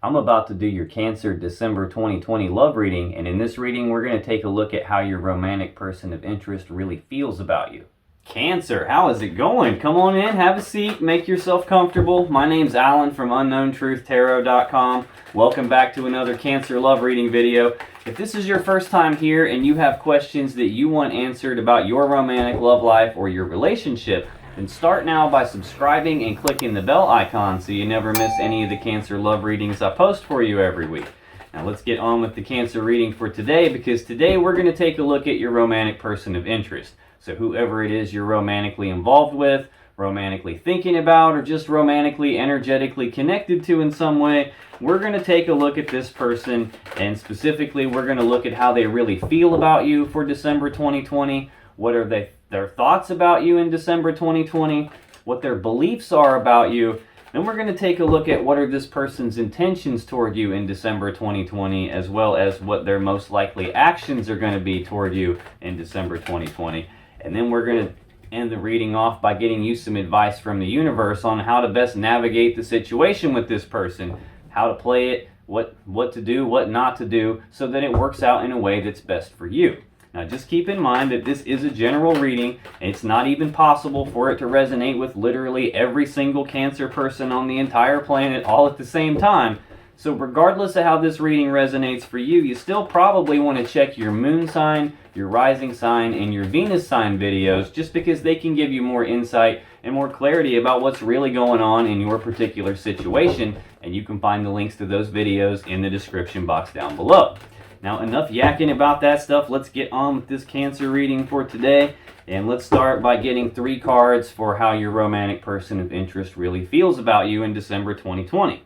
I'm about to do your Cancer December 2020 love reading, and in this reading we're going to take a look at how your romantic person of interest really feels about you. Cancer, how is it going? Come on in, have a seat, make yourself comfortable. My name's Alan from UnknownTruthTarot.com. Welcome back to another Cancer love reading video. If this is your first time here and you have questions that you want answered about your romantic love life or your relationship, then start now by subscribing and clicking the bell icon so you never miss any of the Cancer love readings I post for you every week. Now let's get on with the Cancer reading for today, because today we're going to take a look at your romantic person of interest. So whoever it is you're romantically involved with, romantically thinking about, or just romantically, energetically connected to in some way, we're going to take a look at this person, and specifically we're going to look at how they really feel about you for December 2020. What are their thoughts about you in December 2020, what their beliefs are about you. Then we're going to take a look at what are this person's intentions toward you in December 2020, as well as what their most likely actions are going to be toward you in December 2020. And then we're going to end the reading off by getting you some advice from the universe on how to best navigate the situation with this person, how to play it, what to do, what not to do, so that it works out in a way that's best for you. Now just keep in mind that this is a general reading, and it's not even possible for it to resonate with literally every single Cancer person on the entire planet all at the same time. So regardless of how this reading resonates for you, you still probably want to check your moon sign, your rising sign, and your Venus sign videos, just because they can give you more insight and more clarity about what's really going on in your particular situation, and you can find the links to those videos in the description box down below. Now, enough yakking about that stuff. Let's get on with this Cancer reading for today. And let's start by getting 3 cards for how your romantic person of interest really feels about you in December 2020.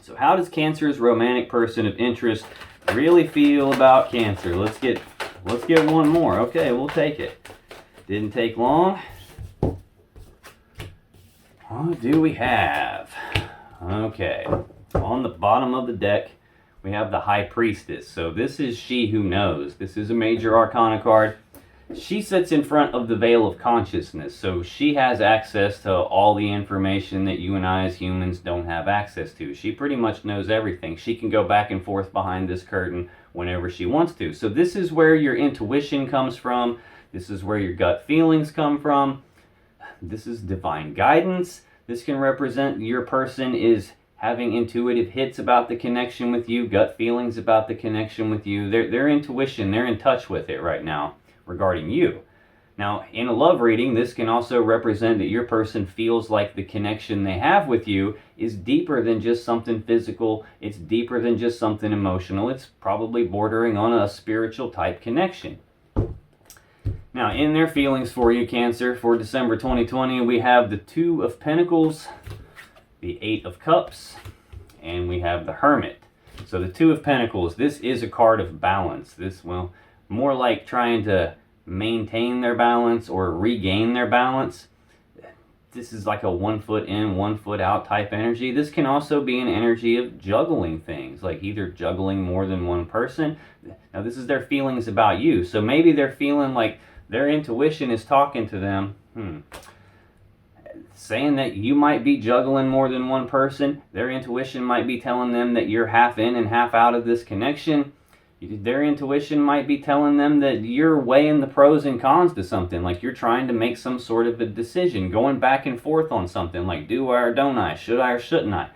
So how does Cancer's romantic person of interest really feel about Cancer? Let's get one more. Okay, we'll take it. Didn't take long. What do we have? Okay, on the bottom of the deck, we have the High Priestess. So this is she who knows. This is a major arcana card. She sits in front of the veil of consciousness. So she has access to all the information that you and I as humans don't have access to. She pretty much knows everything. She can go back and forth behind this curtain whenever she wants to. So this is where your intuition comes from. This is where your gut feelings come from. This is divine guidance. This can represent your person is having intuitive hits about the connection with you, gut feelings about the connection with you. Their intuition, they're in touch with it right now regarding you. Now, in a love reading, this can also represent that your person feels like the connection they have with you is deeper than just something physical. It's deeper than just something emotional. It's probably bordering on a spiritual type connection. Now, in their feelings for you, Cancer, for December 2020, we have the 2 of Pentacles, the 8 of Cups, and we have the Hermit. So the 2 of Pentacles, this is a card of balance. This, well, more like trying to maintain their balance or regain their balance. This is like a 1 foot in, 1 foot out type energy. This can also be an energy of juggling things, like either juggling more than one person. Now this is their feelings about you. So maybe they're feeling like their intuition is talking to them, saying that you might be juggling more than one person. Their intuition might be telling them that you're half in and half out of this connection. Their intuition might be telling them that you're weighing the pros and cons to something, like you're trying to make some sort of a decision, going back and forth on something, like do I or don't I, should I or shouldn't I?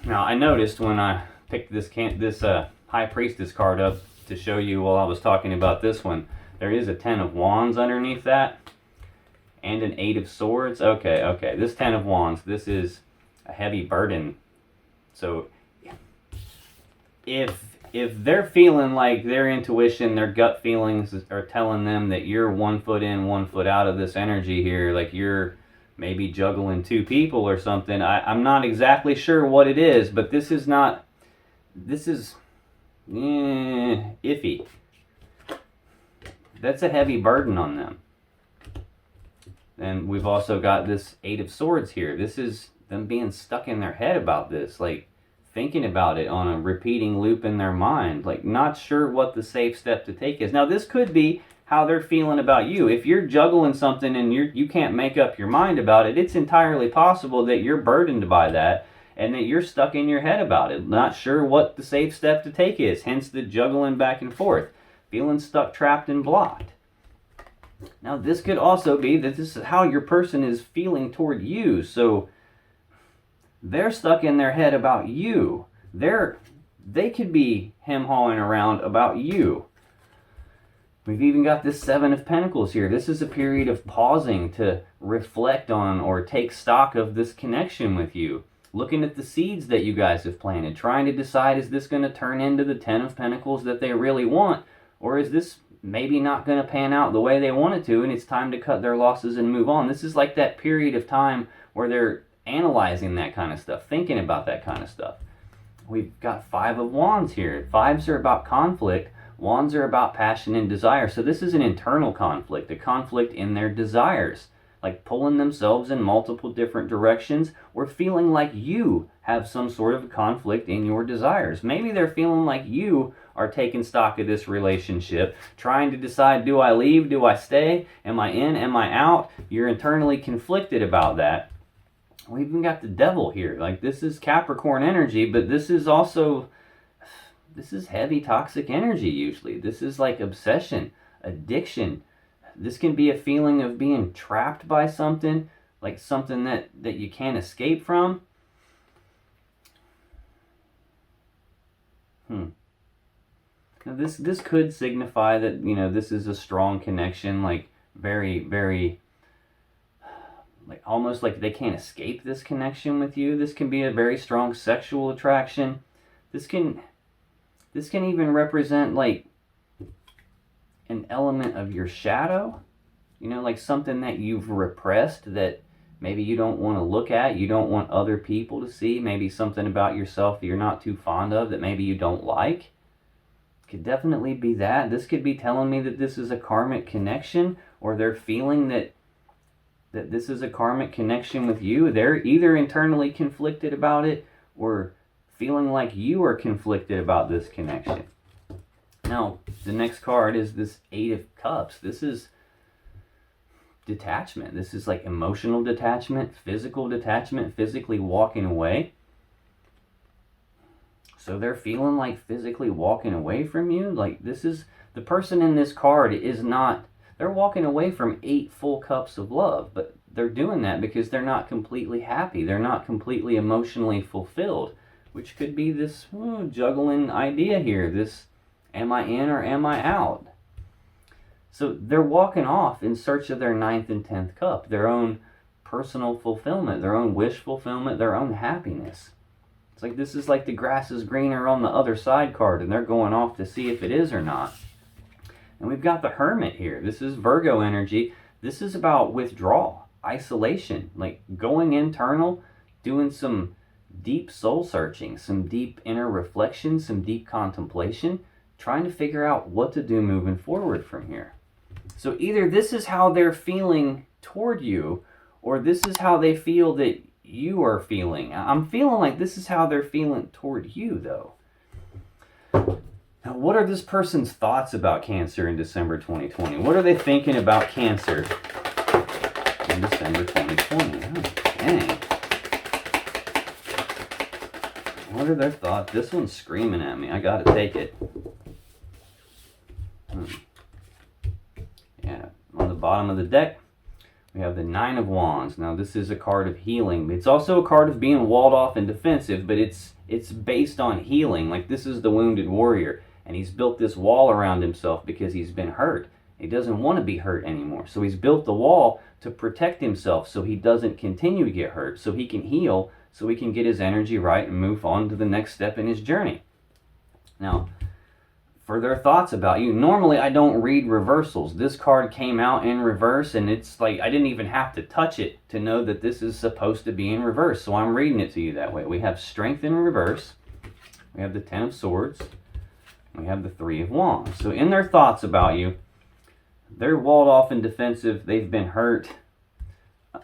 Now, I noticed when I picked this High Priestess card up to show you while I was talking about this one, there is a 10 of Wands underneath that, and an 8 of Swords. Okay, this 10 of Wands, this is a heavy burden. So if they're feeling like their intuition, their gut feelings are telling them that you're 1 foot in, 1 foot out of this energy here, like you're maybe juggling 2 people or something, I'm not exactly sure what it is, but this is iffy. That's a heavy burden on them. And we've also got this 8 of Swords here. This is them being stuck in their head about this, like thinking about it on a repeating loop in their mind, like not sure what the safe step to take is. Now this could be how they're feeling about you. If you're juggling something and you can't make up your mind about it, it's entirely possible that you're burdened by that and that you're stuck in your head about it, not sure what the safe step to take is, hence the juggling back and forth, feeling stuck, trapped, and blocked. Now, this could also be that this is how your person is feeling toward you. So they're stuck in their head about you. They could be hem-hawing around about you. We've even got this Seven of Pentacles here. This is a period of pausing to reflect on or take stock of this connection with you. Looking at the seeds that you guys have planted, trying to decide, is this going to turn into the Ten of Pentacles that they really want? Or is this maybe not going to pan out the way they want it to, and it's time to cut their losses and move on? This is like that period of time where they're analyzing that kind of stuff, thinking about that kind of stuff. We've got Five of Wands here. Fives are about conflict. Wands are about passion and desire. So this is an internal conflict, a conflict in their desires, like pulling themselves in multiple different directions, or feeling like you have some sort of conflict in your desires. Maybe they're feeling like you are taking stock of this relationship, trying to decide, do I leave, do I stay, am I in, am I out? You're internally conflicted about that. We even got the Devil here. Like, this is Capricorn energy, but this is also, this is heavy toxic energy usually. This is like obsession, addiction. This can be a feeling of being trapped by something, like something that you can't escape from. Now this could signify that, you know, this is a strong connection, like very, very, like almost like they can't escape this connection with you. This can be a very strong sexual attraction. This can even represent like an element of your shadow, you know, like something that you've repressed that maybe you don't want to look at, you don't want other people to see, maybe something about yourself that you're not too fond of that maybe you don't like. Could definitely be that. This could be telling me that this is a karmic connection, or they're feeling that this is a karmic connection with you. They're either internally conflicted about it or feeling like you are conflicted about this connection. Now, the next card is this Eight of Cups. This is detachment. This is like emotional detachment, physically walking away. So they're feeling like physically walking away from you. Like, this is, the person in this card is not, they're walking away from 8 full cups of love, but they're doing that because they're not completely happy. They're not completely emotionally fulfilled, which could be this juggling idea here. This, am I in or am I out? So they're walking off in search of their 9th and 10th cup, their own personal fulfillment, their own wish fulfillment, their own happiness. It's like, this is like the grass is greener on the other side card, and they're going off to see if it is or not. And we've got the Hermit here. This is Virgo energy. This is about withdrawal, isolation, like going internal, doing some deep soul searching, some deep inner reflection, some deep contemplation, trying to figure out what to do moving forward from here. So either this is how they're feeling toward you, or this is how they feel that you are feeling. I'm feeling like this is how they're feeling toward you, though. Now, what are this person's thoughts about Cancer in December 2020? What are they thinking about Cancer in December 2020? Oh, dang. What are their thoughts? This one's screaming at me. I gotta take it. Yeah, on the bottom of the deck, we have the Nine of Wands. Now, this is a card of healing. It's also a card of being walled off and defensive, but it's based on healing. Like, this is the wounded warrior, and he's built this wall around himself because he's been hurt. He doesn't want to be hurt anymore. So he's built the wall to protect himself so he doesn't continue to get hurt, so he can heal, so he can get his energy right and move on to the next step in his journey. Now, for their thoughts about you. Normally, I don't read reversals. This card came out in reverse, and it's like I didn't even have to touch it to know that this is supposed to be in reverse. So I'm reading it to you that way. We have Strength in reverse. We have the Ten of Swords. We have the Three of Wands. So in their thoughts about you, they're walled off and defensive. They've been hurt.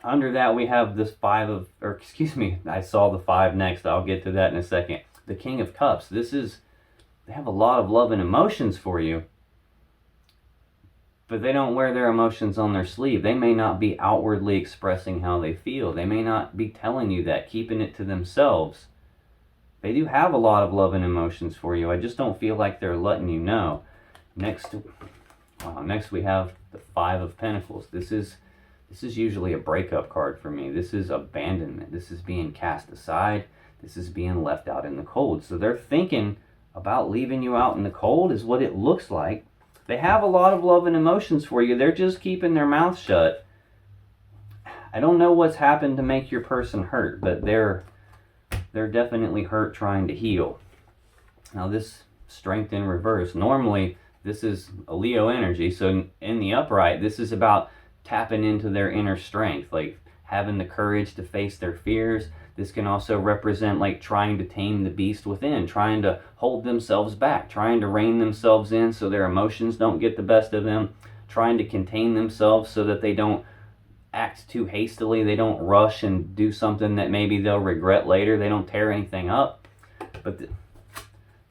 Under that, we have this I saw the 5 next. I'll get to that in a second. The King of Cups. They have a lot of love and emotions for you, but they don't wear their emotions on their sleeve. They may not be outwardly expressing how they feel. They may not be telling you that, keeping it to themselves. They do have a lot of love and emotions for you. I just don't feel like they're letting you know. Next we have the Five of Pentacles. This is usually a breakup card for me. This is abandonment. This is being cast aside. This is being left out in the cold. So they're thinking about leaving you out in the cold is what it looks like. They have a lot of love and emotions for you. They're just keeping their mouth shut. I don't know what's happened to make your person hurt, but they're definitely hurt trying to heal. Now this Strength in reverse. Normally this is a Leo energy, so in the upright, this is about tapping into their inner strength, like having the courage to face their fears. This can also represent like trying to tame the beast within, trying to hold themselves back, trying to rein themselves in so their emotions don't get the best of them, trying to contain themselves so that they don't act too hastily, they don't rush and do something that maybe they'll regret later, they don't tear anything up. But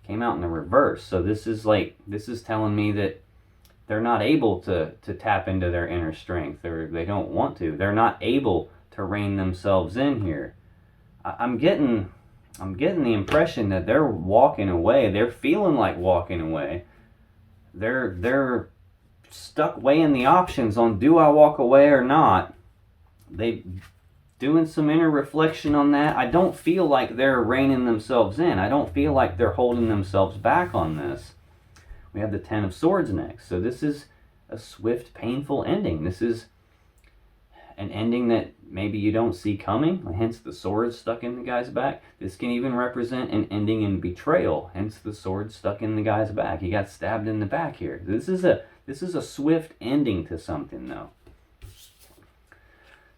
came out in the reverse. So this is telling me that they're not able to tap into their inner strength, or they don't want to. They're not able to rein themselves in here. I'm getting the impression that they're walking away. They're feeling like walking away. They're stuck weighing the options on, do I walk away or not? They doing some inner reflection on that. I don't feel like they're reining themselves in. I don't feel like they're holding themselves back on this. We have the Ten of Swords next. So this is a swift, painful ending. This is an ending that maybe you don't see coming, hence the sword stuck in the guy's back. This can even represent an ending in betrayal, hence the sword stuck in the guy's back. He got stabbed in the back here. This is a swift ending to something, though.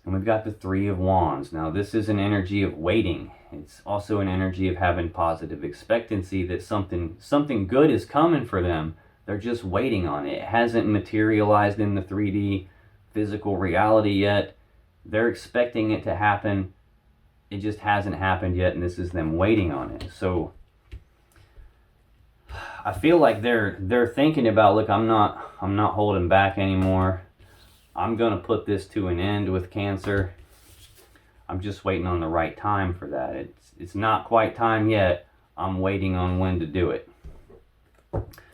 And we've got the Three of Wands. Now this is an energy of waiting. It's also an energy of having positive expectancy that something good is coming for them. They're just waiting on it. It hasn't materialized in the 3D physical reality yet. They're expecting it to happen. It just hasn't happened yet, and this is them waiting on it. So I feel like they're thinking about, look, I'm not holding back anymore. I'm going to put this to an end with Cancer. I'm just waiting on the right time for that. It's not quite time yet. I'm waiting on when to do it.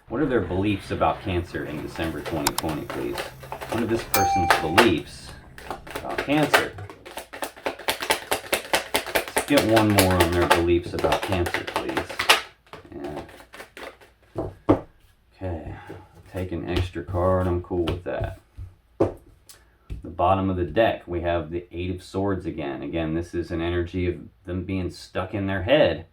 What are their beliefs about Cancer in December 2020, please? What are this person's beliefs about Cancer? Let's get one more on their beliefs about Cancer, please. Yeah. Okay. Take an extra card. I'm cool with that. The bottom of the deck, we have the Eight of Swords again. Again, this is an energy of them being stuck in their head,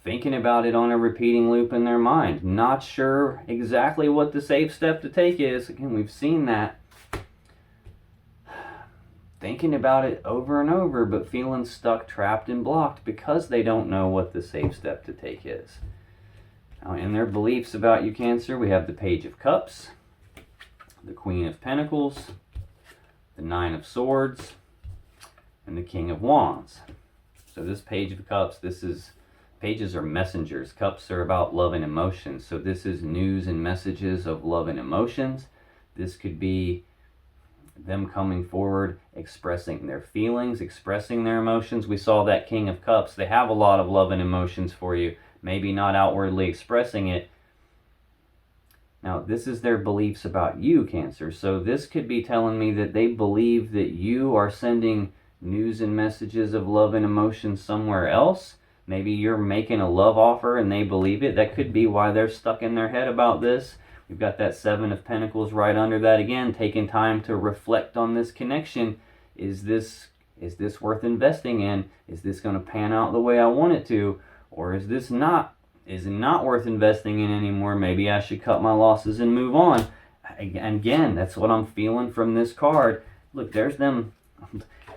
thinking about it on a repeating loop in their mind, not sure exactly what the safe step to take is. Again, we've seen that. Thinking about it over and over, but feeling stuck, trapped, and blocked because they don't know what the safe step to take is. Now, in their beliefs about you, Cancer, we have the Page of Cups, the Queen of Pentacles, the Nine of Swords, and the King of Wands. So this Page of Cups, pages are messengers. Cups are about love and emotions. So this is news and messages of love and emotions. This could be them coming forward, expressing their feelings, expressing their emotions. We saw that King of Cups. They have a lot of love and emotions for you, maybe not outwardly expressing it. Now, this is their beliefs about you, Cancer. So this could be telling me that they believe that you are sending news and messages of love and emotion somewhere else. Maybe you're making a love offer and they believe it. That could be why they're stuck in their head about this. We've got that Seven of Pentacles right under that again, taking time to reflect on this connection. Is this worth investing in? Is this going to pan out the way I want it to? Or is this not? Is it not worth investing in anymore? Maybe I should cut my losses and move on. Again, that's what I'm feeling from this card. Look, here's them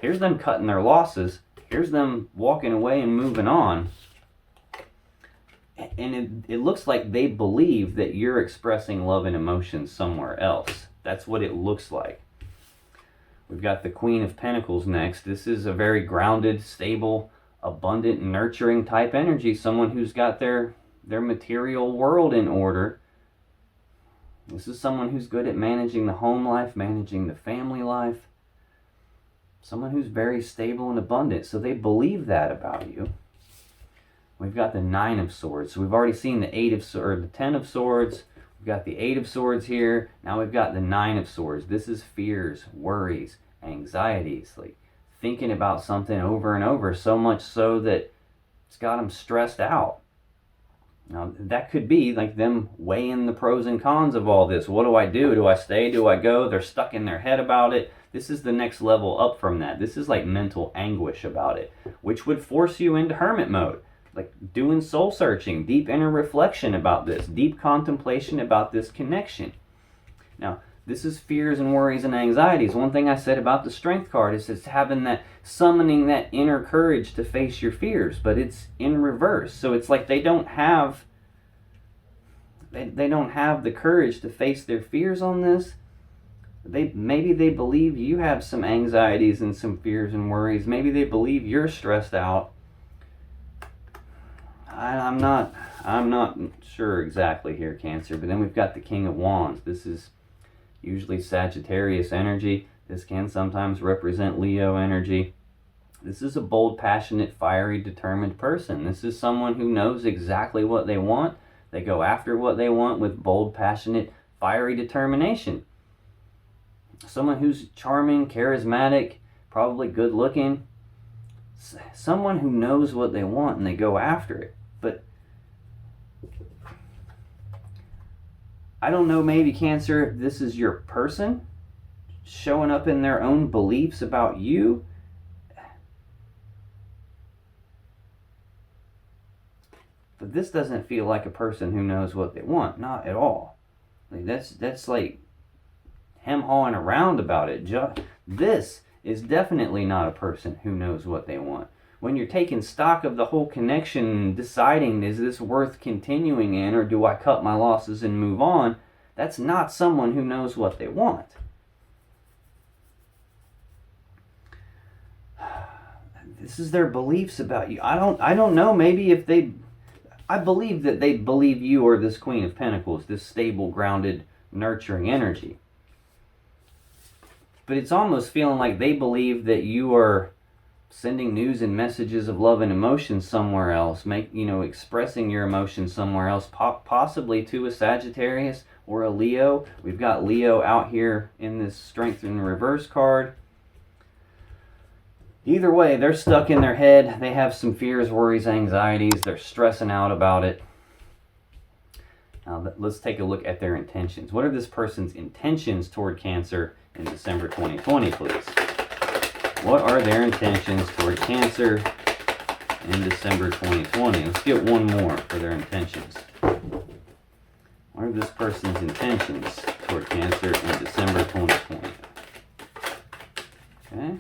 cutting their losses. Here's them walking away and moving on. And it looks like they believe that you're expressing love and emotion somewhere else. That's what it looks like. We've got the Queen of Pentacles next. This is a very grounded, stable, abundant, nurturing type energy. Someone who's got their material world in order. This is someone who's good at managing the home life, managing the family life. Someone who's very stable and abundant. So they believe that about you. We've got the 9 of Swords. So we've already seen the 8 of Swords, or the 10 of Swords. We've got the 8 of Swords here. Now we've got the 9 of Swords. This is fears, worries, anxieties, like thinking about something over and over, so much so that it's got them stressed out. Now, that could be like them weighing the pros and cons of all this. What do I do? Do I stay? Do I go? They're stuck in their head about it. This is the next level up from that. This is like mental anguish about it, which would force you into hermit mode, like doing soul searching, deep inner reflection about this, deep contemplation about this connection. Now, this is fears and worries and anxieties. One thing I said about the Strength card is it's having that, summoning that inner courage to face your fears, but it's in reverse. So it's like they don't have the courage to face their fears on this. Maybe they believe you have some anxieties and some fears and worries. Maybe they believe you're stressed out. I'm not sure exactly here, Cancer. But then we've got the King of Wands. This is usually Sagittarius energy. This can sometimes represent Leo energy. This is a bold, passionate, fiery, determined person. This is someone who knows exactly what they want. They go after what they want with bold, passionate, fiery determination. Someone who's charming, charismatic, probably good looking. Someone who knows what they want and they go after it. But I don't know, maybe Cancer, if this is your person showing up in their own beliefs about you. But this doesn't feel like a person who knows what they want. Not at all. Like that's like hem-hawing around about it. This is definitely not a person who knows what they want. When you're taking stock of the whole connection and deciding, is this worth continuing in, or do I cut my losses and move on? That's not someone who knows what they want. This is their beliefs about you. I don't know, maybe if I believe that they believe you are this Queen of Pentacles, this stable, grounded, nurturing energy. But it's almost feeling like they believe that you are sending news and messages of love and emotion somewhere else, expressing your emotions somewhere else, possibly to a Sagittarius or a Leo. We've got Leo out here in this Strength in Reverse card. Either way, they're stuck in their head. They have some fears, worries, anxieties. They're stressing out about it. Now, let's take a look at their intentions. What are this person's intentions toward Cancer in December 2020, please? What are their intentions toward Cancer in December 2020? Let's get one more for their intentions. What are this person's intentions toward Cancer in December 2020? Okay.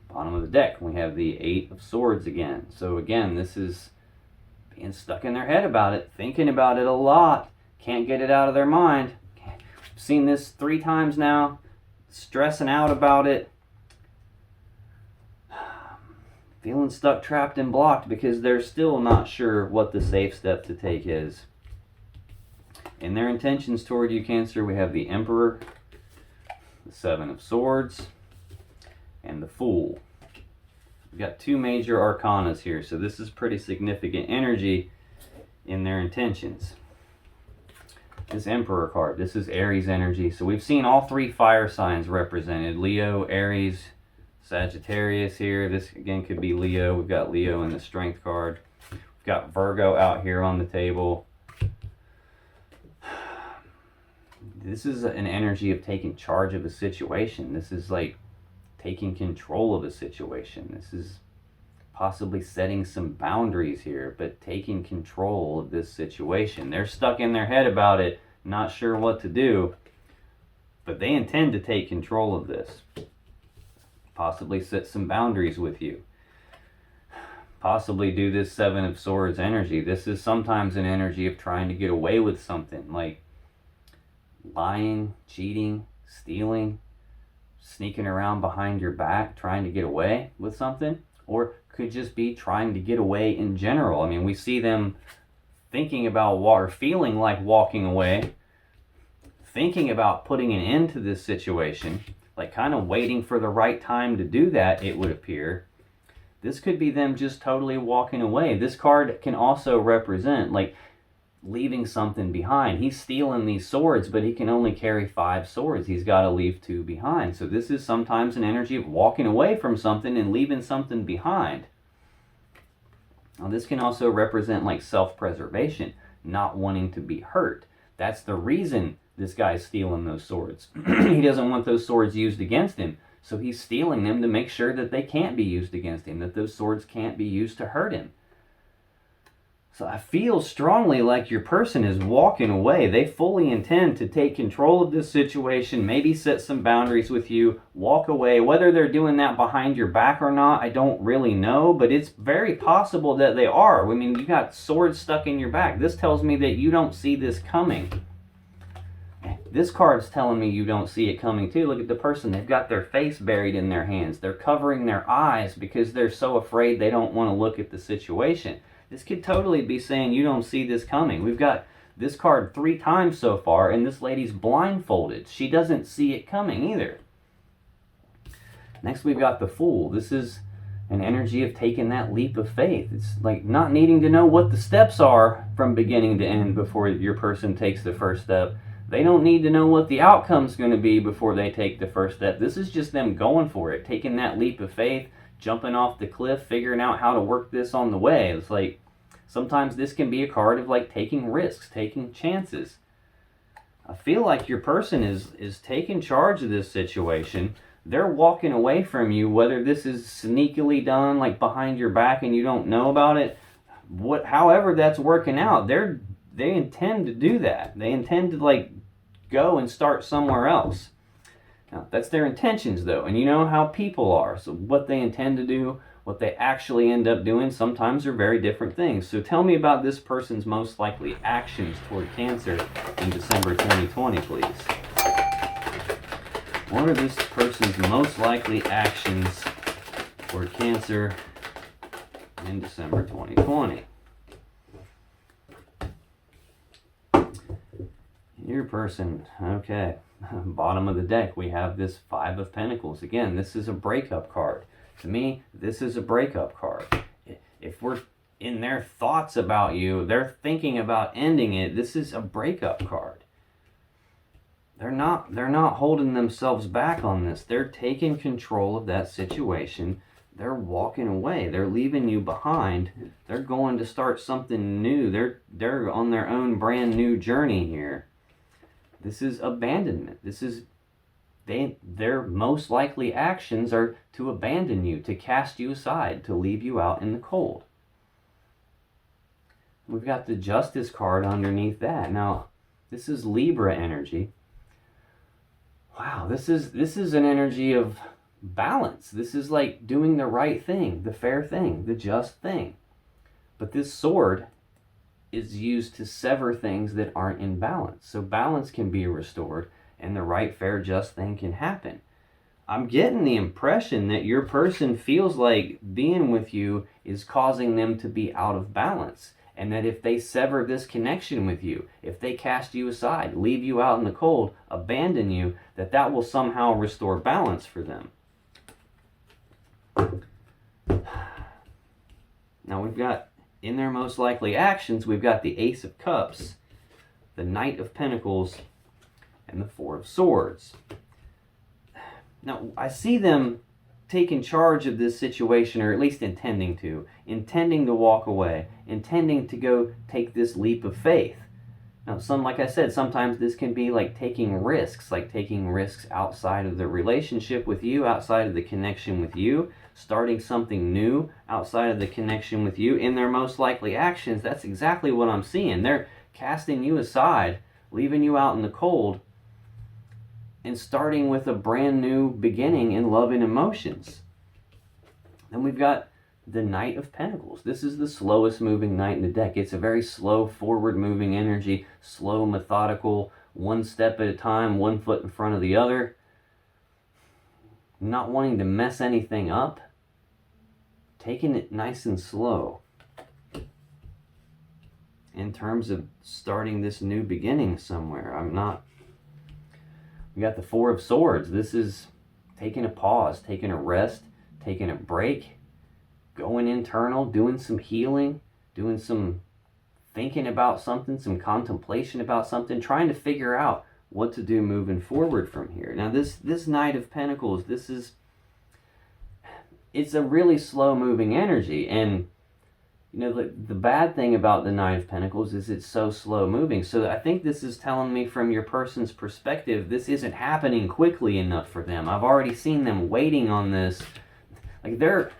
Bottom of the deck, we have the 8 of Swords again. So again, this is being stuck in their head about it, thinking about it a lot, can't get it out of their mind. Seen this 3 times now, stressing out about it, feeling stuck, trapped, and blocked because they're still not sure what the safe step to take is. In their intentions toward you, Cancer, we have the Emperor, the 7 of Swords, and the Fool. We've got 2 major arcanas here, so this is pretty significant energy in their intentions. This Emperor card, this is Aries energy. So we've seen all 3 fire signs represented. Leo, Aries, Sagittarius here. This again could be Leo. We've got Leo in the Strength card. We've got Virgo out here on the table. This is an energy of taking charge of a situation. This is like taking control of a situation. This is possibly setting some boundaries here, but taking control of this situation. They're stuck in their head about it, not sure what to do, but they intend to take control of this. Possibly set some boundaries with you. Possibly do this 7 of Swords energy. This is sometimes an energy of trying to get away with something, like lying, cheating, stealing, sneaking around behind your back trying to get away with something, or could just be trying to get away in general. I mean, we see them thinking about or feeling like walking away, thinking about putting an end to this situation, like kind of waiting for the right time to do that, it would appear. This could be them just totally walking away. This card can also represent like leaving something behind. He's stealing these swords, but he can only carry 5 swords. He's got to leave 2 behind. So this is sometimes an energy of walking away from something and leaving something behind. Now this can also represent like self-preservation, not wanting to be hurt. That's the reason this guy's stealing those swords. He doesn't want those swords used against him, so he's stealing them to make sure that they can't be used against him, that those swords can't be used to hurt him. So I feel strongly like your person is walking away. They fully intend to take control of this situation, maybe set some boundaries with you, walk away. Whether they're doing that behind your back or not, I don't really know, but it's very possible that they are. I mean, you got swords stuck in your back. This tells me that you don't see this coming. This card's telling me you don't see it coming too. Look at the person. They've got their face buried in their hands. They're covering their eyes because they're so afraid they don't want to look at the situation. This could totally be saying you don't see this coming. We've got this card 3 times so far, and this lady's blindfolded. She doesn't see it coming either. Next, we've got the Fool. This is an energy of taking that leap of faith. It's like not needing to know what the steps are from beginning to end before your person takes the first step. They don't need to know what the outcome's going to be before they take the first step. This is just them going for it, taking that leap of faith, jumping off the cliff, figuring out how to work this on the way. It's like sometimes this can be a card of like taking risks, taking chances. I feel like your person is taking charge of this situation. They're walking away from you, whether this is sneakily done, like behind your back and you don't know about it. However that's working out, they intend to do that. They intend to like go and start somewhere else. Now, that's their intentions though, and you know how people are. So what they intend to do, what they actually end up doing, sometimes are very different things. So tell me about this person's most likely actions toward Cancer in December 2020, please. What are this person's most likely actions toward Cancer in December 2020? Your person, okay. Bottom of the deck, we have this 5 of Pentacles. Again, this is a breakup card. To me, this is a breakup card. If we're in their thoughts about you, they're thinking about ending it, this is a breakup card. They're not holding themselves back on this. They're taking control of that situation. They're walking away. They're leaving you behind. They're going to start something new. They're on their own brand new journey here. This is abandonment. This is their most likely actions are to abandon you, to cast you aside, to leave you out in the cold. We've got the Justice card underneath that. Now, this is Libra energy. Wow, this is an energy of balance. This is like doing the right thing, the fair thing, the just thing. But this sword is used to sever things that aren't in balance. So balance can be restored and the right, fair, just thing can happen. I'm getting the impression that your person feels like being with you is causing them to be out of balance. And that if they sever this connection with you, if they cast you aside, leave you out in the cold, abandon you, that will somehow restore balance for them. Now we've got, in their most likely actions, we've got the Ace of Cups, the Knight of Pentacles, and the 4 of Swords. Now, I see them taking charge of this situation, or at least intending to walk away, intending to go take this leap of faith. Now, like I said, sometimes this can be like taking risks outside of the relationship with you, outside of the connection with you, starting something new outside of the connection with you. In their most likely actions, that's exactly what I'm seeing. They're casting you aside, leaving you out in the cold, and starting with a brand new beginning in love and emotions. Then we've got the Knight of Pentacles. This is the slowest moving knight in the deck. It's a very slow, forward moving energy, slow, methodical, one step at a time, one foot in front of the other. not wanting to mess anything up, taking it nice and slow in terms of starting this new beginning somewhere. We got the Four of Swords. This is taking a pause, taking a rest, taking a break, going internal, doing some healing, doing some thinking about something, some contemplation about something, trying to figure out what to do moving forward from here. Now this Knight of Pentacles, it's a really slow moving energy, and you know, the bad thing about the Knight of Pentacles is it's so slow moving. So I think this is telling me from your person's perspective, this isn't happening quickly enough for them. I've already seen them waiting on this. Like they're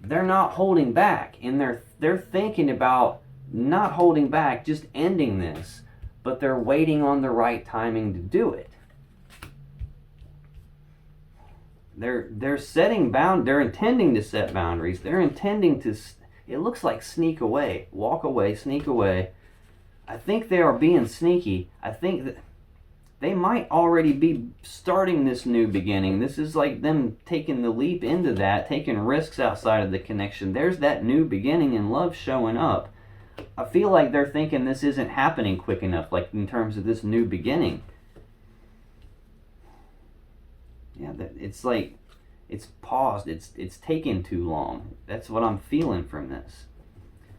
not holding back, and they're thinking about not holding back, just ending this, but they're waiting on the right timing to do it. They're intending to set boundaries. They're intending to, it looks like sneak away, walk away, sneak away. I think they are being sneaky. I think that they might already be starting this new beginning. This is like them taking the leap into that, taking risks outside of the connection. There's that new beginning in love showing up. I feel like they're thinking this isn't happening quick enough, like in terms of this new beginning. Yeah, it's like it's paused. It's taken too long. That's what I'm feeling from this.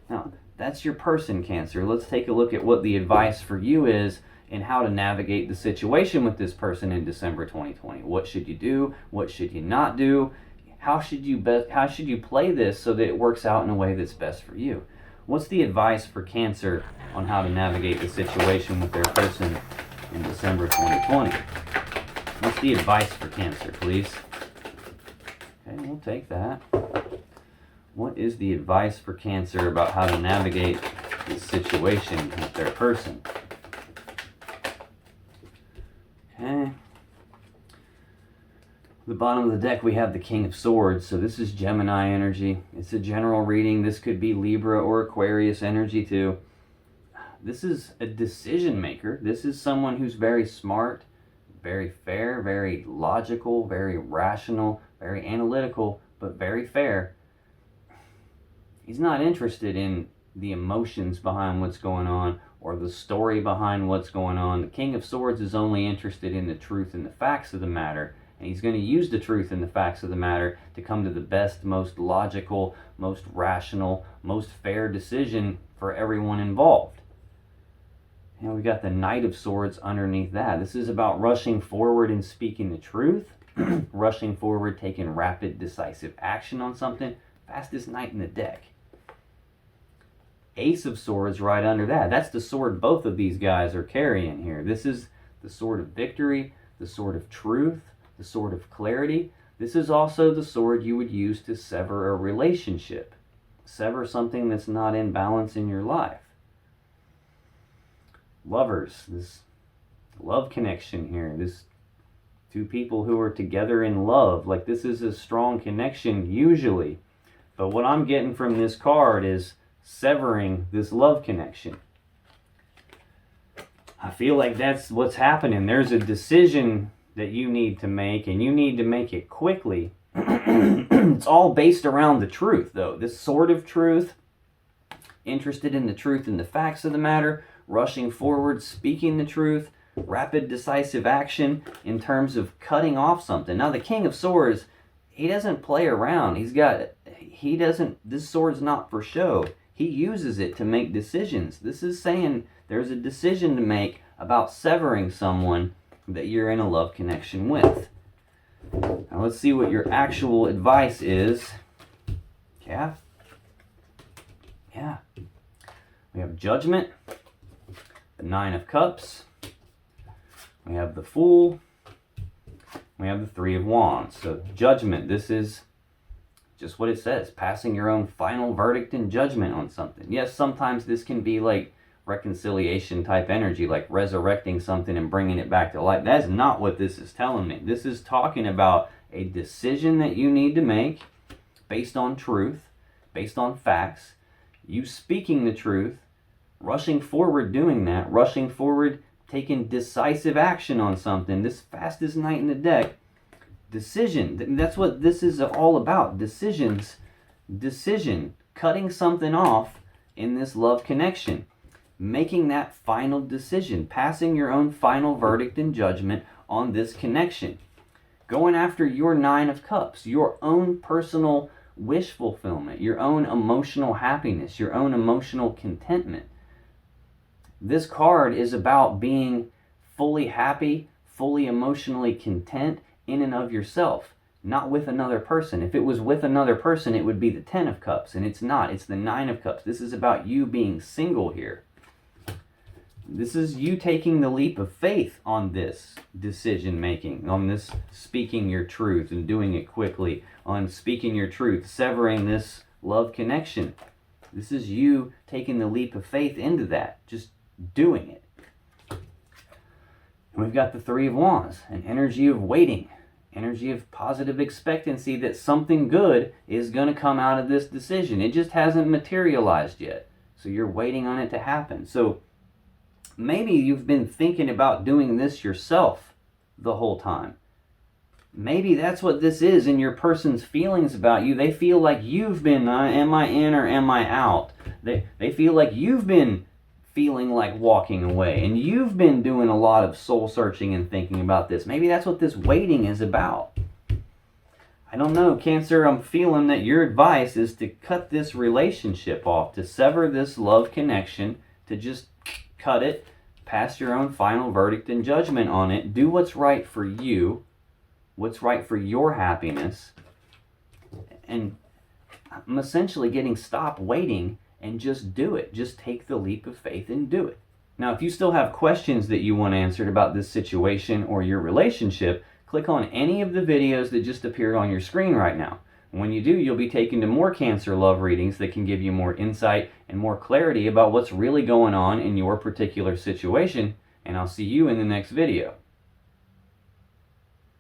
Now, that's your person, Cancer. Let's take a look at what the advice for you is and how to navigate the situation with this person in December 2020. What should you do? What should you not do? How should you play this so that it works out in a way that's best for you? What's the advice for Cancer on how to navigate the situation with their person in December 2020? What's the advice for Cancer, please? Okay, we'll take that. What is the advice for Cancer about how to navigate this situation with their person? Okay. The bottom of the deck, we have the King of Swords. So this is Gemini energy. It's a general reading. This could be Libra or Aquarius energy too. This is a decision maker. This is someone who's very smart, very fair, very logical, very rational, very analytical, but very fair. He's not interested in the emotions behind what's going on or the story behind what's going on. The King of Swords is only interested in the truth and the facts of the matter. And he's going to use the truth and the facts of the matter to come to the best, most logical, most rational, most fair decision for everyone involved. And we got the Knight of Swords underneath that. This is about rushing forward and speaking the truth. Rushing forward, taking rapid, decisive action on something. Fastest knight in the deck. Ace of Swords right under that. That's the sword both of these guys are carrying here. This is the sword of victory, the sword of truth, the sword of clarity. This is also the sword you would use to sever a relationship. Sever something that's not in balance in your life. Lovers, this love connection here. This two people who are together in love. Like this is a strong connection usually. But what I'm getting from this card is severing this love connection. I feel like that's what's happening. There's a decision that you need to make, and you need to make it quickly. It's all based around the truth, though. This sword of truth, interested in the truth and the facts of the matter, rushing forward, speaking the truth, rapid, decisive action in terms of cutting off something. Now, the King of Swords, he doesn't play around. This sword's not for show. He uses it to make decisions. This is saying there's a decision to make about severing someone that you're in a love connection with. Now let's see what your actual advice is. Yeah. We have Judgment, the Nine of Cups, we have the Fool, we have the Three of Wands. So Judgment, this is just what it says, passing your own final verdict and judgment on something. Yes, sometimes this can be like reconciliation type energy, like resurrecting something and bringing it back to life. That's not what this is telling me. This is talking about a decision that you need to make based on truth, based on facts, you speaking the truth, rushing forward doing that, rushing forward taking decisive action on something. This fastest knight in the deck, Decision. That's what this is all about. Decisions. Decision. Cutting something off in this love connection. Making that final decision. Passing your own final verdict and judgment on this connection. Going after your 9 of Cups. Your own personal wish fulfillment. Your own emotional happiness. Your own emotional contentment. This card is about being fully happy, fully emotionally content in and of yourself, not with another person. If it was with another person, it would be the 10 of Cups, and it's not. It's the 9 of Cups. This is about you being single here. This is you taking the leap of faith on this decision making, on this speaking your truth and doing it quickly, on speaking your truth, severing this love connection. This is you taking the leap of faith into that, just doing it. And we've got the 3 of Wands, an energy of waiting, energy of positive expectancy that something good is going to come out of this decision. It just hasn't materialized yet. So you're waiting on it to happen. So maybe you've been thinking about doing this yourself the whole time. Maybe that's what this is in your person's feelings about you. They feel like you've been, am I in or am I out? They feel like you've been feeling like walking away, and you've been doing a lot of soul searching and thinking about this. Maybe that's what this waiting is about. I don't know, Cancer. I'm feeling that your advice is to cut this relationship off, to sever this love connection, to just cut it, pass your own final verdict and judgment on it, do what's right for you, what's right for your happiness, and I'm essentially getting stop waiting and just do it. Just take the leap of faith and do it. Now, if you still have questions that you want answered about this situation or your relationship, click on any of the videos that just appeared on your screen right now. When you do, you'll be taken to more Cancer love readings that can give you more insight and more clarity about what's really going on in your particular situation, and I'll see you in the next video.